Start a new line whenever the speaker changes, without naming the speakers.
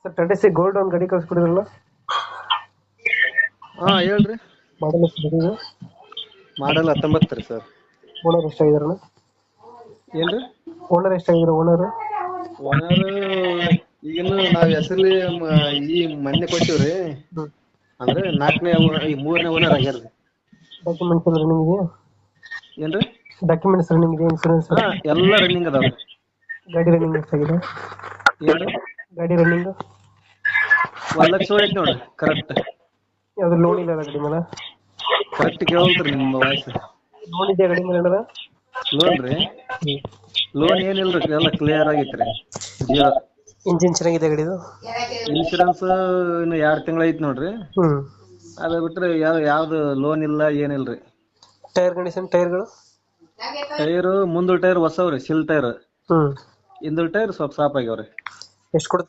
Sir Tata C gold ಒಂದು ಗಾಡಿ ಕಳಿಸ್ಕೊಡಿದ್ರಲ್ಲ,
ಹಾ ಹೇಳ್ರಿ.
ಮಾಡಲ್ ಎಷ್ಟು ಗಾಡಿ ಇದೆ?
ಮಾಡಲ್ 19 ರೀ ಸರ್.
ಓನರ್ ಎಷ್ಟಾಗಿದಾರಣ?
ಏನ್ರಿ?
ಓನರ್ ಎಷ್ಟಾಗಿದ್ದಾರೆ ಓನರ್?
ಓನರ್ ಈಗಿನ್ನು ನಾವ್ ಹೆಸರ್ಲಿ ಈ ಮೊನ್ನೆ ಕೊಟ್ಟಿವ್ರಿ.
ಹ್ಞೂ.
ಅಂದ್ರೆ ಈ 3ನೇ ಓನರ್ ಆಗ್ಯಾರ್ರಿ.
ಡಾಕ್ಯುಮೆಂಟ್ಸ್ ಎಲ್ಲ ರನ್ನಿಂಗ್ ಇದೆಯಾ?
ಏನ್ರಿ?
ಡಾಕ್ಯುಮೆಂಟ್ಸ್ ರನ್ನಿಂಗ್ ಇದೆಯಾ? ಇನ್ಸೂರೆನ್ಸ್?
ಹಾ ಎಲ್ಲಾ ರನ್ನಿಂಗ್ ಅದಾವ್ರಿ.
ಗಾಡಿ ರನ್ನಿಂಗ್ ಎಷ್ಟಾಗಿದೆ?
ಏನ್ರಿ?
ಗಾಡಿ ರನ್ನಿಂಗ್
1,00,000 ಹೊಡೈತಿ ನೋಡ್ರಿ ಕರೆಕ್ಟ್.
ಯಾವ್ದು ಲೋನ್ ಇಲ್ಲ ಗಾಡಿ ಮೇಲೆ?
ಕರೆಕ್ಟ್ ಕೇಳಲ್ತ್ರಿ ನಿಮ್ಮ ವಾಯ್ಸ್.
ಲೋನ್ ಇದೆಯಾ ಗಾಡಿ ಮೇಲೆ ಏನಾರ?
ಲೋನ್ ರೀ? ಲೋನ್ ಏನಿಲ್ರಿ, ಎಲ್ಲ ಕ್ಲಿಯರ್ ಆಗೈತ್ರಿ. ಜೀರೋ.
ಇಂಜಿನ್ ಚೆನ್ನಾಗಿದೆ ಗಾಡಿದು?
ಇನ್ಶೂರೆನ್ಸ್ ಇನ್ನು 2 ತಿಂಗಳ ಐತಿ ನೋಡ್ರಿ.
ಹ್ಞೂ.
ಅದ ಬಿಟ್ರೆ ಯಾವ್ದು ಲೋನ್ ಇಲ್ಲ ಏನಿಲ್ರಿ.
ಟೈರ್ ಕಂಡೀಷನ್ ಟೈರ್ಗಳು?
ಟೈರ್ ಮುಂದಲ್ ಟೈರ್ ಹೊಸವ್ರಿ, ಸಿಲ್ ಟೈರ್.
ಹ್ಞೂ.
ಹಿಂದಲ್ ಟೈರ್ ಸ್ವಲ್ಪ ಸಾಪ್ ಆಗ್ಯಾವ್ರಿ.
ಎಷ್ಟು ಕೊಡುತ್ತೆ